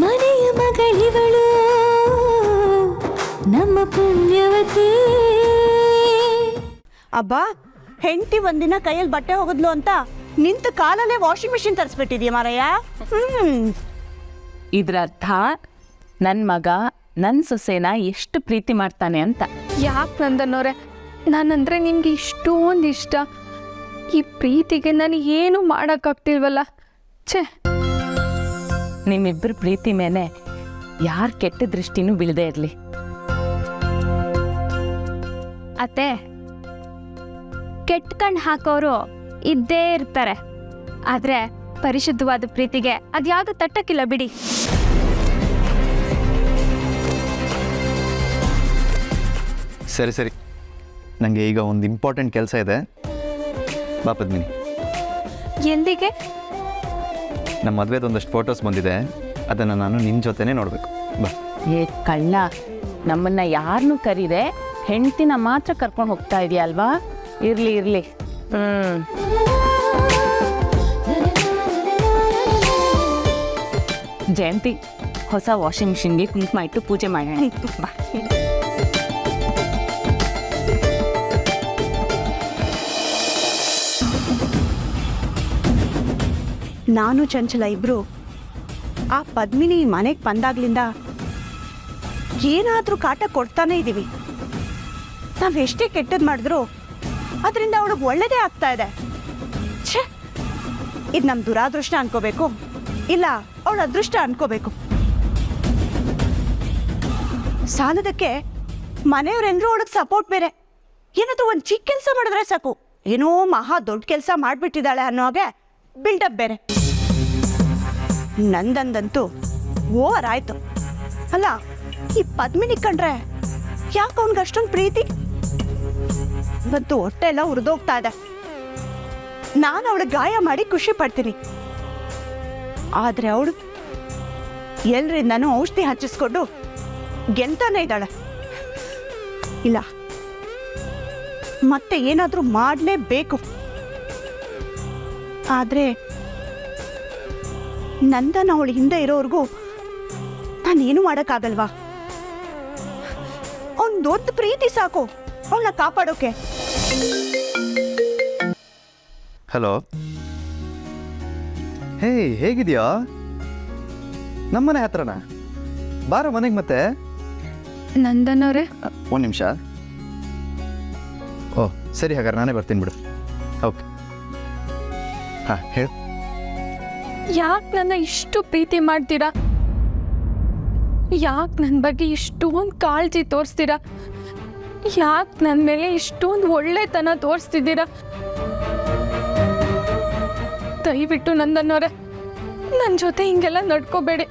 ಮನೆಯ ಮಗಳಿವಳು ನಮ್ಮ ಪುಣ್ಯವತಿ. ಅಬ್ಬಾ, ಹೆಂಡತಿ ಒಂದಿನ ಕೈಯಲ್ಲಿ ಬಟ್ಟೆ ಹೋಗಿದ್ಲು ಅಂತ ನಿಂತ ಕಾಲಲ್ಲೇ ವಾಷಿಂಗ್ ಮಿಷಿನ್ ತರಿಸ್ಬಿಟ್ಟಿದ್ಯಾ ಮಾರಯ್ಯ. ಇದ್ರ ಅರ್ಥ ನನ್ನ ಮಗ ನನ್ನ ಸೊಸೆನ ಎಷ್ಟು ಪ್ರೀತಿ ಮಾಡ್ತಾನೆ ಅಂತ. ಯಾಕೆ ನಂದನವ್ರೆ, ನಾನಂದರೆ ನಿಮಗೆ ಇಷ್ಟೊಂದು ಇಷ್ಟ. ಈ ಪ್ರೀತಿಗೆ ನಾನು ಏನು ಮಾಡೋಕ್ಕಾಗ್ತಿಲ್ವಲ್ಲ. ಛೇ, ನಿಮ್ಮಿಬ್ಬರ ಪ್ರೀತಿ ಮೇಲೆ ಯಾರ ಕೆಟ್ಟ ದೃಷ್ಟಿನೂ ಬೀಳದೇ ಇರಲಿ. ಅತ್ತೆ, ಕೆಟ್ಟ ಕಣ್ಣು ಹಾಕೋರು ಇದ್ದೇ ಇರ್ತಾರೆ, ಆದರೆ ಪರಿಶುದ್ಧವಾದ ಪ್ರೀತಿಗೆ ಅದ್ಯಾವುದು ತಟ್ಟಕ್ಕಿಲ್ಲ ಬಿಡಿ. ಸರಿ ಸರಿ, ನನಗೆ ಈಗ ಒಂದು ಇಂಪಾರ್ಟೆಂಟ್ ಕೆಲಸ ಇದೆ. ಬಾ ಪದ್ಮಿನಿ. ಎಲ್ಲಿಗೆ? ನಮ್ಮ ಮದುವೆದು ಒಂದಷ್ಟು ಫೋಟೋಸ್ ಬಂದಿದೆ, ಅದನ್ನು ನಾನು ನಿನ್ನ ಜೊತೆನೇ ನೋಡಬೇಕು. ಬಾ. ಏ ಕಳ್ಳ, ನಮ್ಮನ್ನ ಯಾರನ್ನೂ ಕರೀದೆ ಹೆಂಡ್ತಿನ ಮಾತ್ರ ಕರ್ಕೊಂಡು ಹೋಗ್ತಾ ಇದೆಯಲ್ವಾ? ಇರಲಿ ಇರಲಿ. ಜಯಂತಿ, ಹೊಸ ವಾಷಿಂಗ್ ಮಿಷಿನ್ಗೆ ಕುಂಕುಮ ಇಟ್ಟು ಪೂಜೆ ಮಾಡೋಣ. ಬಾ. ನಾನು ಚಂಚಲ ಇಬ್ರು ಆ ಪದ್ಮಿನಿ ಮನೆಗೆ ಬಂದಾಗ್ಲಿಂದ ಏನಾದರೂ ಕಾಟ ಕೊಡ್ತಾನೆ ಇದ್ದೀವಿ. ನಾವು ಎಷ್ಟೇ ಕೆಟ್ಟದ್ದು ಮಾಡಿದ್ರು ಅದರಿಂದ ಅವಳಿಗೆ ಒಳ್ಳೇದೇ ಆಗ್ತಾ ಇದೆ. ಛೇ, ಇದು ನಮ್ಮ ದುರಾದೃಷ್ಟ ಅನ್ಕೋಬೇಕು, ಇಲ್ಲ ಅವಳ ಅದೃಷ್ಟ ಅನ್ಕೋಬೇಕು. ಸಾಲದಕ್ಕೆ ಮನೆಯವರೆಲ್ಲರೂ ಅವಳಿಗೆ ಸಪೋರ್ಟ್ ಬೇರೆ. ಏನಾದರೂ ಒಂದು ಚಿಕ್ಕ ಕೆಲಸ ಮಾಡಿದ್ರೆ ಸಾಕು, ಏನೋ ಮಹಾ ದೊಡ್ಡ ಕೆಲಸ ಮಾಡಿಬಿಟ್ಟಿದ್ದಾಳೆ ಅನ್ನೋ ಹಾಗೆ ಬಿಲ್ಡಪ್ ಬೇರೆ. ನಂದಂತೂ ಓವರ್ ಆಯ್ತು. ಅಲ್ಲ, ಈ ಪದ್ಮಿನಿ ಕಂಡ್ರೆ ಯಾಕೆ ಅವನಿಗೆ ಅಷ್ಟೊಂದು ಪ್ರೀತಿ? ಇವತ್ತು ಹೊಟ್ಟೆ ಎಲ್ಲ ಉರಿದೋಗ್ತಾ ಇದೆ. ನಾನು ಅವಳಿಗೆ ಗಾಯ ಮಾಡಿ ಖುಷಿ ಪಡ್ತೀನಿ, ಆದರೆ ಅವಳು ಎಲ್ರಿಂದನೂ ಔಷಧಿ ಹಚ್ಚಿಸ್ಕೊಂಡು ಗೆಲ್ತಾನೆ ಇದ್ದಾಳೆ. ಇಲ್ಲ, ಮತ್ತೆ ಏನಾದರೂ ಮಾಡಲೇಬೇಕು. ಆದರೆ ನಂದನ ಅವಳು ಹಿಂದೆ ಇರೋವರೆಗೂ ನಾನೇನು ಮಾಡೋಕ್ಕಾಗಲ್ವಾ? ಅವ್ನು ದೊಡ್ಡ ಪ್ರೀತಿ ಸಾಕು ಅವಳನ್ನ ಕಾಪಾಡೋಕೆ. ಹಲೋ, ಹೇ, ಹೇಗಿದೆಯಾ? ನಮ್ಮನೆ ಹತ್ರನಾ? ಬಾರೋ ಮನೆಗೆ. ಮತ್ತೆ ನಂದನವ್ರೆ, ಒಂದು ನಿಮಿಷ. ಓ ಸರಿ, ಹಾಗಾದ್ರೆ ನಾನೇ ಬರ್ತೀನಿ ಬಿಡು. ಓಕೆ, ಹಾಂ ಹೇಳು. ಯಾಕೆ ನನ್ನ ಇಷ್ಟು ಪ್ರೀತಿ ಮಾಡ್ತೀರಾ? ಯಾಕೆ ನನ್ನ ಬಗ್ಗೆ ಇಷ್ಟೊಂದು ಕಾಳಜಿ ತೋರಿಸ್ತೀರಾ? ಯಾಕೆ ನನ್ನ ಮೇಲೆ ಇಷ್ಟೊಂದು ಒಳ್ಳೆತನ ತೋರಿಸ್ತಿದ್ದೀರಾ? ದಯವಿಟ್ಟು ನಂದನವ್ರೆ, ನನ್ನ ಜೊತೆ ಹಿಂಗೆಲ್ಲ ನಡ್ಕೋಬೇಡಿ.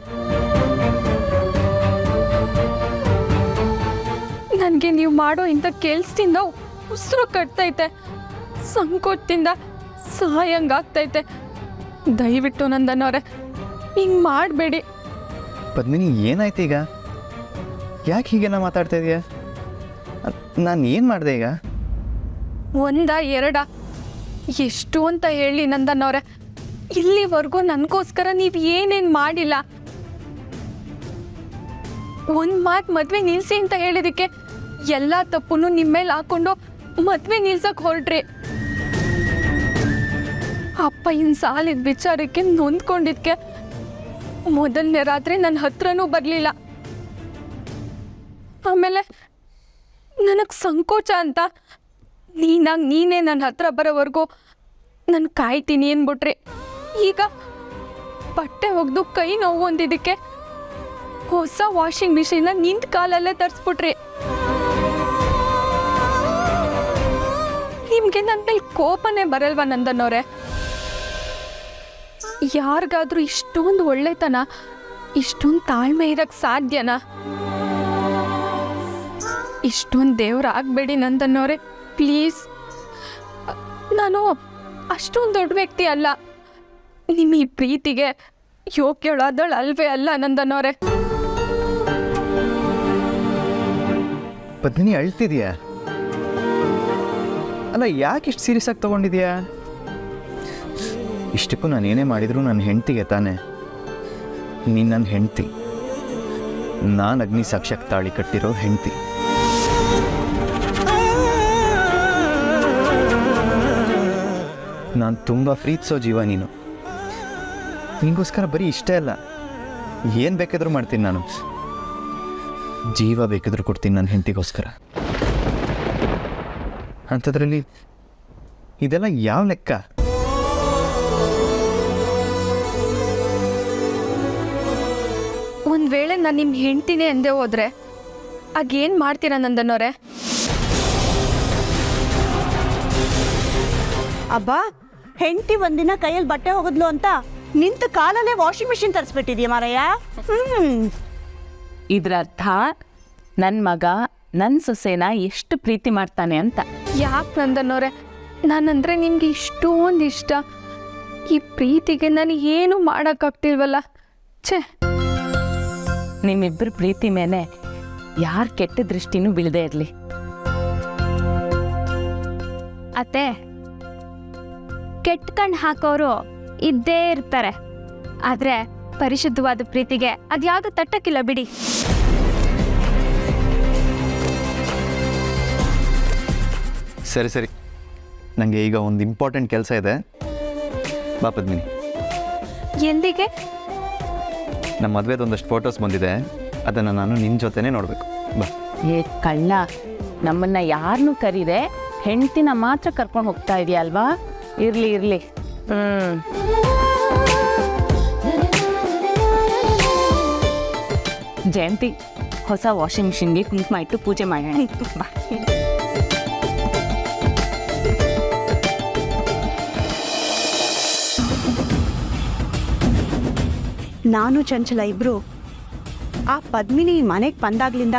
ನನಗೆ ನೀವು ಮಾಡೋ ಇಂಥ ಕೆಲ್ಸದಿಂದ ಉಸಿರು ಕಟ್ತೈತೆ, ಸಂಕೋಚದಿಂದ ಸಾಯಂಗಾಗ್ತೈತೆ. ದಯವಿಟ್ಟು ನಂದನವ್ರೆ, ಹಿಂಗೆ ಮಾಡಬೇಡಿ. ಪದ್ಮಿನಿ, ಏನಾಯ್ತು ಈಗ? ಯಾಕೆ ಹೀಗೆಲ್ಲ ಮಾತಾಡ್ತಾ ಇದೀಯಾ? ನಾನು ಏನು ಮಾಡಿದೆ ಈಗ? ಒಂದ ಎರಡ ಎಷ್ಟು ಅಂತ ಹೇಳಿ ನಂದನವ್ರೆ? ಇಲ್ಲಿವರೆಗೂ ನನಗೋಸ್ಕರ ನೀವು ಏನೇನು ಮಾಡಿಲ್ಲ. ಒಂದು ಮಾತು ಮದುವೆ ನಿಲ್ಲಿಸಿ ಅಂತ ಹೇಳಿದಕ್ಕೆ ಎಲ್ಲ ತಪ್ಪನ್ನು ನಿಮ್ಮ ಮೇಲೆ ಹಾಕ್ಕೊಂಡು ಮದುವೆ ನಿಲ್ಸಕ್ಕೆ ಹೊರಟ್ರಿ. ಅಪ್ಪ ಇನ್ನು ಸಾಲಿದ ವಿಚಾರಕ್ಕೆ ನೊಂದ್ಕೊಂಡಿದ್ಕೆ ಮೊದಲನೇ ರಾತ್ರಿ ನನ್ನ ಹತ್ರನೂ ಬರಲಿಲ್ಲ. ಆಮೇಲೆ ನನಗೆ ಸಂಕೋಚ ಅಂತ ನೀನೇ ನನ್ನ ಹತ್ರ ಬರೋವರೆಗೂ ನಾನು ಕಾಯ್ತೀನಿ ಅಂದ್ಬಿಟ್ರಿ. ಈಗ ಬಟ್ಟೆ ಒಗೆದು ಕೈ ನೋವು ಅಂದಿದ್ದಕ್ಕೆ ಹೊಸ ವಾಷಿಂಗ್ ಮಿಷಿನ್ನ ನಿಂತ ಕಾಲಲ್ಲೇ ತರಿಸ್ಬಿಟ್ರಿ. ನಿಮಗೆ ನನ್ನ ಮೇಲೆ ಕೋಪನೇ ಬರಲ್ವಾ ನಂದನವ್ರೆ? ಯಾರಿಗಾದ್ರೂ ಇಷ್ಟೊಂದು ಒಳ್ಳೆತನ, ಇಷ್ಟೊಂದು ತಾಳ್ಮೆ ಇರಕ್ಕೆ ಸಾಧ್ಯನಾ? ಇಷ್ಟೊಂದು ದೇವ್ರಾಗಬೇಡಿ ನಂದನವ್ರೆ, ಪ್ಲೀಸ್. ನಾನು ಅಷ್ಟೊಂದು ದೊಡ್ಡ ವ್ಯಕ್ತಿ ಅಲ್ಲ, ನಿಮ್ಮ ಈ ಪ್ರೀತಿಗೆ ಯೋಗ್ಯಳಾದಳು ಅಲ್ವೇ ಅಲ್ಲ ನಂದನವ್ರೆ. ಪದ್ಮಿನಿ, ಅಳ್ತಿದ್ಯಾ? ಅಲ್ಲ, ಯಾಕೆ ಇಷ್ಟು ಸೀರಿಯಸ್ ಆಗಿ ತೊಗೊಂಡಿದ್ಯಾ? ಇಷ್ಟಕ್ಕೂ ನಾನು ಏನೇ ಮಾಡಿದ್ರು ನನ್ನ ಹೆಂಡ್ತಿಗೆ ತಾನೆ. ನೀನು ನನ್ನ ಹೆಂಡ್ತಿ. ನಾನು ಅಗ್ನಿ ಸಾಕ್ಷಿಯಾಗಿ ತಾಳಿ ಕಟ್ಟಿರೋ ಹೆಂಡ್ತಿ. ನಾನು ತುಂಬ ಪ್ರೀತಿಸೋ ಜೀವ ನೀನು. ನಿನಗೋಸ್ಕರ ಬರೀ ಇಷ್ಟೇ ಅಲ್ಲ, ಏನು ಬೇಕಾದರೂ ಮಾಡ್ತೀನಿ ನಾನು. ಜೀವ ಬೇಕಾದರೂ ಕೊಡ್ತೀನಿ ನನ್ನ ಹೆಂಡತಿಗೋಸ್ಕರ. ಅಂಥದ್ರಲ್ಲಿ ಇದೆಲ್ಲ ಯಾವ ಲೆಕ್ಕ? ಒಂದು ವೇಳೆ ನಾನು ನಿಮ್ಮ ಹೆಂಡ್ತಿನೇ ಎಂದೇ ಹೋದ್ರೆ ಆಗೇನು ಮಾಡ್ತೀರಾ ನಂದನವ್ರೆ? ಅಬ್ಬಾ, ಹೆಂಡತಿ ಒಂದಿನ ಕೈಯಲ್ಲಿ ಬಟ್ಟೆ ಹೋಗಿದ್ಲು ಅಂತ ನಿಂತ ಕಾಲಲ್ಲೇ ವಾಷಿಂಗ್ ಮಿಷಿನ್ ತರಿಸ್ಬಿಟ್ಟಿದ್ಯಾ ಮಾರಯ್ಯ. ಇದ್ರ ಅರ್ಥ ನನ್ನ ಮಗ ನನ್ನ ಸೊಸೆನ ಎಷ್ಟು ಪ್ರೀತಿ ಮಾಡ್ತಾನೆ ಅಂತ. ಯಾಕೆ ನಂದನವ್ರೆ, ನಾನಂದರೆ ನಿಮಗೆ ಇಷ್ಟೊಂದು ಇಷ್ಟ. ಈ ಪ್ರೀತಿಗೆ ನಾನು ಏನು ಮಾಡೋಕ್ಕಾಗ್ತಿಲ್ವಲ್ಲ. ಛೇ, ನಿಮ್ಮಿಬ್ಬರ ಪ್ರೀತಿ ಮೇಲೆ ಯಾರ ಕೆಟ್ಟ ದೃಷ್ಟಿನೂ ಬೀಳದೇ ಇರಲಿ. ಅತ್ತೆ, ಕೆಟ್ಟ ಕಣ್ಣು ಹಾಕೋರು ಇದ್ದೇ ಇರ್ತಾರೆ, ಆದರೆ ಪರಿಶುದ್ಧವಾದ ಪ್ರೀತಿಗೆ ಅದ್ಯಾವುದು ತಟ್ಟಕ್ಕಿಲ್ಲ ಬಿಡಿ. ಸರಿ ಸರಿ, ನನಗೆ ಈಗ ಒಂದು ಇಂಪಾರ್ಟೆಂಟ್ ಕೆಲಸ ಇದೆ. ಬಾ ಪದ್ಮಿನಿ. ಎಲ್ಲಿಗೆ? ನಮ್ಮ ಮದುವೆದು ಒಂದಷ್ಟು ಫೋಟೋಸ್ ಬಂದಿದೆ, ಅದನ್ನು ನಾನು ನಿನ್ನ ಜೊತೆನೇ ನೋಡಬೇಕು. ಬಾ. ಏ ಕಳ್ಳ, ನಮ್ಮನ್ನ ಯಾರನ್ನೂ ಕರೀದೆ ಹೆಂಡ್ತಿನ ಮಾತ್ರ ಕರ್ಕೊಂಡು ಹೋಗ್ತಾ ಇದೆಯಲ್ವಾ? ಇರಲಿ ಇರಲಿ. ಜಯಂತಿ, ಹೊಸ ವಾಷಿಂಗ್ ಮಿಷಿನ್ಗೆ ಕುಂಕುಮ ಇಟ್ಟು ಪೂಜೆ ಮಾಡೋಣ. ಬಾ. ನಾನು ಚಂಚಲ ಇಬ್ರು ಆ ಪದ್ಮಿನಿ ಮನೆಗೆ ಬಂದಾಗ್ಲಿಂದ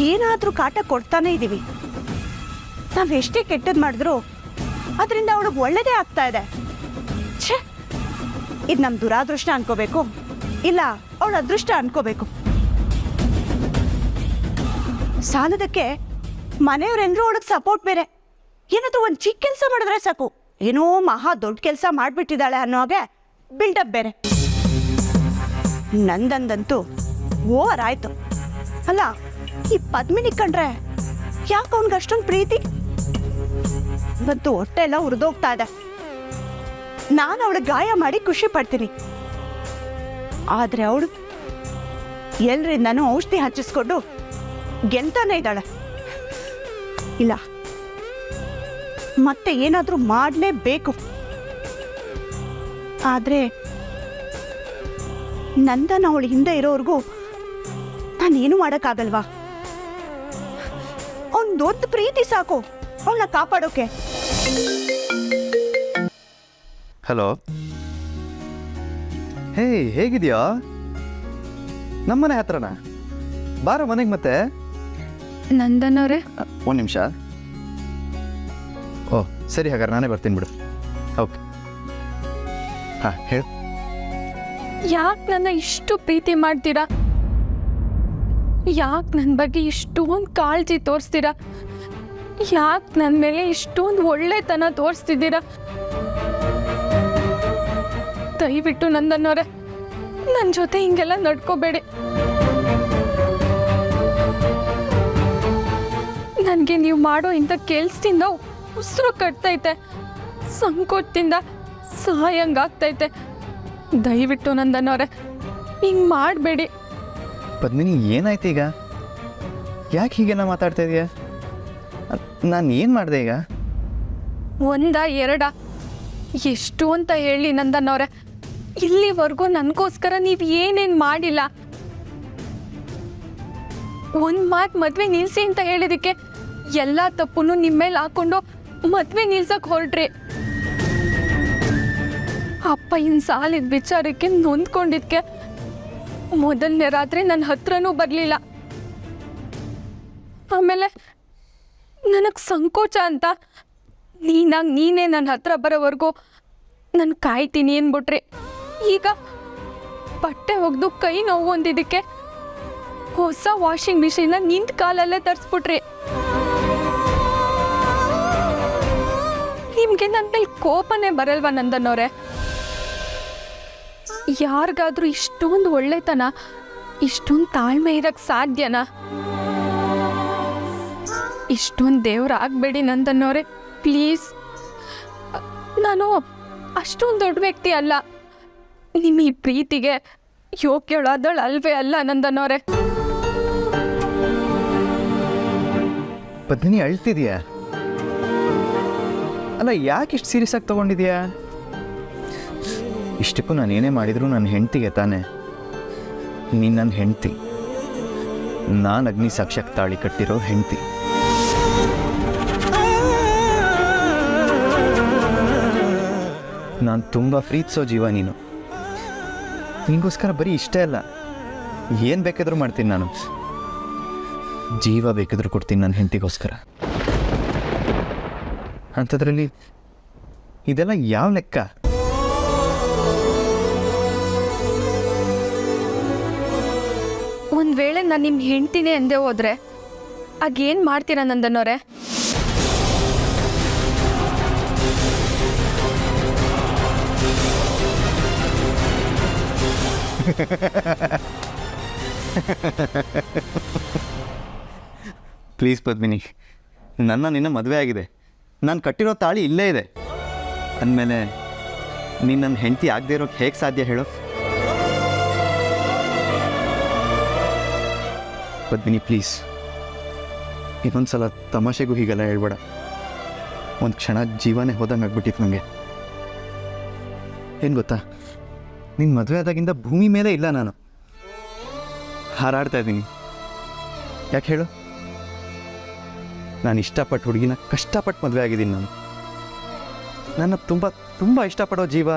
ಏನಾದರೂ ಕಾಟ ಕೊಡ್ತಾನೆ ಇದ್ದೀವಿ. ನಾವೆಷ್ಟೇ ಕೆಟ್ಟದ್ದು ಮಾಡಿದ್ರು ಅದರಿಂದ ಅವಳಿಗೆ ಒಳ್ಳೇದೇ ಆಗ್ತಾ ಇದೆ. ಛೇ, ಇದು ನಮ್ಮ ದುರಾದೃಷ್ಟ ಅನ್ಕೋಬೇಕು, ಇಲ್ಲ ಅವಳ ಅದೃಷ್ಟ ಅನ್ಕೋಬೇಕು. ಸಾಲದಕ್ಕೆ ಮನೆಯವರೆಲ್ಲರೂ ಅವಳಿಗೆ ಸಪೋರ್ಟ್ ಬೇರೆ. ಏನಾದರೂ ಒಂದು ಚಿಕ್ಕ ಕೆಲಸ ಮಾಡಿದ್ರೆ ಸಾಕು, ಏನೋ ಮಹಾ ದೊಡ್ಡ ಕೆಲಸ ಮಾಡಿಬಿಟ್ಟಿದ್ದಾಳೆ ಅನ್ನೋ ಹಾಗೆ ಬಿಲ್ಡಪ್ ಬೇರೆ. ನಂದಂತೂ ಓವರ್ ಆಯ್ತು. ಅಲ್ಲ, ಈ ಪದ್ಮಿನಿ ಕಂಡ್ರೆ ಯಾಕೆ ಅವನಿಗೆ ಅಷ್ಟೊಂದು ಪ್ರೀತಿ? ಇವತ್ತು ಹೊಟ್ಟೆ ಎಲ್ಲ ಉರಿದೋಗ್ತಾ ಇದೆ. ನಾನು ಅವಳಿಗೆ ಗಾಯ ಮಾಡಿ ಖುಷಿ ಪಡ್ತೀನಿ, ಆದರೆ ಅವಳು ಎಲ್ರಿಂದನೂ ಔಷಧಿ ಹಚ್ಚಿಸ್ಕೊಂಡು ಗೆಲ್ತಾನೆ ಇದ್ದಾಳೆ. ಇಲ್ಲ, ಮತ್ತೆ ಏನಾದರೂ ಮಾಡಲೇಬೇಕು. ಆದರೆ ನಂದನ ಅವಳು ಹಿಂದೆ ಇರೋವರೆಗೂ ನಾನೇನು ಮಾಡೋಕ್ಕಾಗಲ್ವಾ? ಒಂದೊಂದು ಪ್ರೀತಿ ಸಾಕು ಅವಳನ್ನ ಕಾಪಾಡೋಕೆ. ಹಲೋ, ಹೇ, ಹೇಗಿದೆಯಾ? ನಮ್ಮನೆ ಹತ್ರನಾ? ಬಾರೋ ಮನೆಗೆ. ಮತ್ತೆ ನಂದನವ್ರೆ, ಒಂದು ನಿಮಿಷ. ಓ ಸರಿ, ಹಾಗಾದ್ರೆ ನಾನೇ ಬರ್ತೀನಿ ಬಿಡು. ಓಕೆ, ಹಾಂ ಹೇಳು. ಯಾಕೆ ನನ್ನ ಇಷ್ಟು ಪ್ರೀತಿ ಮಾಡ್ತೀರಾ? ಯಾಕೆ ನನ್ನ ಬಗ್ಗೆ ಇಷ್ಟೊಂದು ಕಾಳಜಿ ತೋರಿಸ್ತೀರಾ? ಯಾಕೆ ನನ್ನ ಮೇಲೆ ಇಷ್ಟೊಂದು ಒಳ್ಳೆತನ ತೋರಿಸ್ತಿದ್ದೀರಾ? ದಯವಿಟ್ಟು ನಂದನವ್ರೆ, ನನ್ನ ಜೊತೆ ಹಿಂಗೆಲ್ಲ ನಡ್ಕೋಬೇಡಿ. ನನಗೆ ನೀವು ಮಾಡೋ ಇಂಥ ಕೆಲ್ಸದಿಂದ ಉಸಿರು ಕಟ್ತೈತೆ, ಸಂಕೋಚದಿಂದ ಸಹಾಯಂಗಾಗ್ತೈತೆ. ದಯವಿಟ್ಟು ನಂದನವ್ರೆ, ಹಿಂಗೆ ಮಾಡಬೇಡಿ. ಪದ್ಮಿನಿ, ಏನಾಯ್ತು ಈಗ? ಯಾಕೆ ಹೀಗೆಲ್ಲ ಮಾತಾಡ್ತಾ ಇದೀಯಾ? ನಾನು ಏನು ಮಾಡಿದೆ ಈಗ? ಒಂದ ಎರಡ ಎಷ್ಟು ಅಂತ ಹೇಳಿ ನಂದನವ್ರೆ, ಇಲ್ಲಿವರೆಗೂ ನನಗೋಸ್ಕರ ನೀವು ಏನೇನು ಮಾಡಿಲ್ಲ. ಒಂದು ಮಾತು ಮದುವೆ ನಿಲ್ಲಿಸಿ ಅಂತ ಹೇಳಿದಕ್ಕೆ ಎಲ್ಲ ತಪ್ಪನ್ನು ನಿಮ್ಮ ಮೇಲೆ ಹಾಕೊಂಡು ಮದುವೆ ನಿಲ್ಸಕ್ಕೆ ಹೊರಟ್ರಿ. ಅಪ್ಪ ಇನ್ನು ಸಾಲಿದ ವಿಚಾರಕ್ಕೆ ನೊಂದ್ಕೊಂಡಿದ್ಕೆ ಮೊದಲನೇ ರಾತ್ರಿ ನನ್ನ ಹತ್ರನೂ ಬರಲಿಲ್ಲ. ಆಮೇಲೆ ನನಗೆ ಸಂಕೋಚ ಅಂತ ನೀನೇ ನನ್ನ ಹತ್ರ ಬರೋವರೆಗೂ ನಾನು ಕಾಯ್ತೀನಿ ಅಂದ್ಬಿಟ್ರಿ. ಈಗ ಬಟ್ಟೆ ಒಗೆದು ಕೈ ನೋವು ಹೊಂದಿದ್ದಕ್ಕೆ ಹೊಸ ವಾಷಿಂಗ್ ಮಿಷಿನ್ನ ನಿಂತ ಕಾಲಲ್ಲೇ ತರಿಸ್ಬಿಟ್ರಿ. ನಿಮಗೆ ನನ್ನ ಮೇಲೆ ಕೋಪನೇ ಬರಲ್ವಾ ನಂದನವ್ರೆ? ಯಾರಿಗಾದ್ರೂ ಇಷ್ಟೊಂದು ಒಳ್ಳೆತನ, ಇಷ್ಟೊಂದು ತಾಳ್ಮೆ ಇರಕ್ಕೆ ಸಾಧ್ಯನಾ? ಇಷ್ಟೊಂದು ದೇವ್ರಾಗಬೇಡಿ ನಂದನ್ನೋರೆ, ಪ್ಲೀಸ್. ನಾನು ಅಷ್ಟೊಂದು ದೊಡ್ಡ ವ್ಯಕ್ತಿ ಅಲ್ಲ, ನಿಮ್ಮ ಈ ಪ್ರೀತಿಗೆ ಯೋಗ್ಯಳಾದಳು ಅಲ್ವೇ ಅಲ್ಲ ನಂದನ್ನೋರೆ. ಪದ್ಮಿನಿ ಅಳ್ತಿದ್ಯಾ? ಅಲ್ಲ, ಯಾಕೆ ಇಷ್ಟು ಸೀರಿಯಸ್ ಆಗಿ ತೊಗೊಂಡಿದ್ಯಾ? ಇಷ್ಟಕ್ಕೂ ನಾನು ಏನೇ ಮಾಡಿದ್ರು ನನ್ನ ಹೆಂಡ್ತಿಗೆ ತಾನೆ. ನೀನು ನನ್ನ ಹೆಂಡ್ತಿ, ನಾನು ಅಗ್ನಿ ಸಾಕ್ಷಿಯಾಗಿ ತಾಳಿ ಕಟ್ಟಿರೋ ಹೆಂಡ್ತಿ. ನಾನು ತುಂಬ ಪ್ರೀತಿಸೋ ಜೀವ ನೀನು. ನಿನಗೋಸ್ಕರ ಬರೀ ಇಷ್ಟೇ ಅಲ್ಲ, ಏನು ಬೇಕಾದರೂ ಮಾಡ್ತೀನಿ ನಾನು. ಜೀವ ಬೇಕಾದರೂ ಕೊಡ್ತೀನಿ ನನ್ನ ಹೆಂಡತಿಗೋಸ್ಕರ. ಅಂಥದ್ರಲ್ಲಿ ಇದೆಲ್ಲ ಯಾವ ಲೆಕ್ಕ? ಒಂದು ವೇಳೆ ನಾನು ನಿಮ್ಮ ಹೆಂಡ್ತಿನೇ ಎಂದೇ ಹೋದ್ರೆ ಆಗೇನು ಮಾಡ್ತೀರಾ ನಂದನ್ನೋರೆ? ಪ್ಲೀಸ್ ಪದ್ಮಿನಿ, ನಿನ್ನ ಮದುವೆ ಆಗಿದೆ, ನಾನು ಕಟ್ಟಿರೋ ತಾಳಿ ಇಲ್ಲೇ ಇದೆ ಅಂದಮೇಲೆ ನೀನು ನನ್ನ ಹೆಂಡತಿ ಆಗದೆ ಇರೋಕ್ಕೆ ಹೇಗೆ ಸಾಧ್ಯ ಹೇಳು? ಪದ್ಮಿನಿ ಪ್ಲೀಸ್, ಇನ್ನೊಂದು ಸಲ ತಮಾಷೆಗೂ ಹೀಗೆಲ್ಲ ಹೇಳ್ಬೇಡ. ಒಂದು ಕ್ಷಣ ಜೀವನೇ ಹೋದಂಗೆ ಆಗ್ಬಿಟ್ಟಿತ್ತು ನನಗೆ. ಏನು ಗೊತ್ತಾ, ನಿನ್ನ ಮದುವೆ ಆದಾಗಿಂದ ಭೂಮಿ ಮೇಲೆ ಇಲ್ಲ, ನಾನು ಹಾರಾಡ್ತಾ ಇದ್ದೀನಿ. ಯಾಕೆ ಹೇಳು? ನಾನು ಇಷ್ಟಪಟ್ಟು ಹುಡುಗಿನ ಕಷ್ಟಪಟ್ಟು ಮದುವೆ ಆಗಿದ್ದೀನಿ. ನನ್ನ ತುಂಬ ತುಂಬ ಇಷ್ಟಪಡೋ ಜೀವ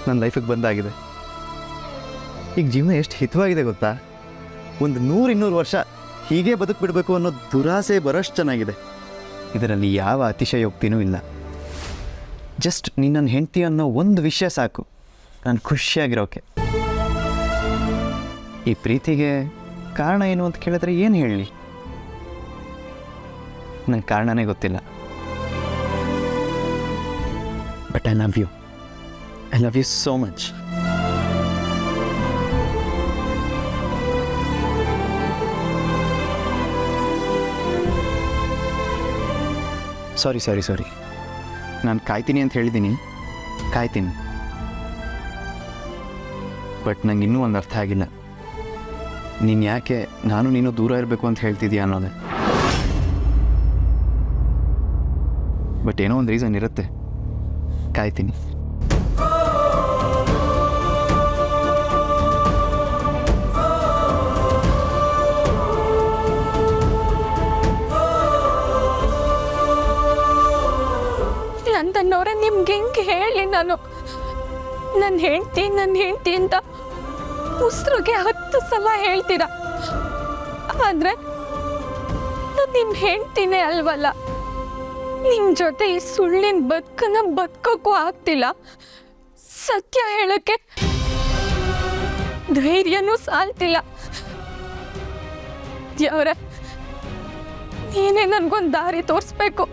ನನ್ನ ಲೈಫಿಗೆ ಬಂದಾಗಿದೆ. ಈಗ ಜೀವನ ಎಷ್ಟು ಹಿತವಾಗಿದೆ ಗೊತ್ತಾ? ಒಂದು 100-200 ವರ್ಷ ಹೀಗೆ ಬದುಕಿಬಿಡಬೇಕು ಅನ್ನೋ ದುರಾಸೆ ಬರೋಷ್ಟು ಚೆನ್ನಾಗಿದೆ. ಇದರಲ್ಲಿ ಯಾವ ಅತಿಶಯೋಕ್ತಿನೂ ಇಲ್ಲ. ಜಸ್ಟ್ ನಿನ್ನ ಹೆಂಡತಿ ಅನ್ನೋ ಒಂದು ವಿಷಯ ಸಾಕು ನಾನು ಖುಷಿಯಾಗಿರೋಕೆ. ಈ ಪ್ರೀತಿಗೆ ಕಾರಣ ಏನು ಅಂತ ಕೇಳಿದ್ರೆ ಏನು ಹೇಳಲಿ? ನಂಗೆ ಕಾರಣನೇ ಗೊತ್ತಿಲ್ಲ. But I love you so much. Sorry, ನಾನು ಕಾಯ್ತೀನಿ ಅಂತ ಹೇಳಿದ್ದೀನಿ, ಕಾಯ್ತೀನಿ. ಬಟ್ ನಂಗೆ ಇನ್ನೂ ಒಂದು ಅರ್ಥ ಆಗಿಲ್ಲ, ನೀನು ಯಾಕೆ ನೀನು ದೂರ ಇರಬೇಕು ಅಂತ ಹೇಳ್ತಿದ್ದೀಯ ಅನ್ನೋದೇ. ಬಟ್ ಏನೋ ಒಂದು ರೀಸನ್ ಇರುತ್ತೆ, ಕಾಯ್ತೀನಿ. ನಂದನ್ನೋರೆ, ನಿಮ್ಗೆ ಹೆಂಗೆ ಹೇಳಿ ನಾನು? ನನ್ನ ಹೆಂಡ್ತಿ ಅಂತ ಉಸಿರಿಗೆ 10 ಸಲ ಹೇಳ್ತೀರಾ, ಆದರೆ ನಾನು ನಿಮ್ಮ ಹೆಂಡ್ತಿನೇ ಅಲ್ವಲ್ಲ. ನಿಮ್ಮ ಜೊತೆ ಈ ಸುಳ್ಳಿನ ಬದುಕನ್ನ ಬದುಕೋಕ್ಕೂ ಆಗ್ತಿಲ್ಲ. ಸತ್ಯ ಹೇಳೋಕ್ಕೆ ಧೈರ್ಯನೂ ಸಾಲ್ತಿಲ್ಲ. ದೇವ್ರೆ, ನೀನೇ ನನಗೊಂದು ದಾರಿ ತೋರಿಸ್ಬೇಕು.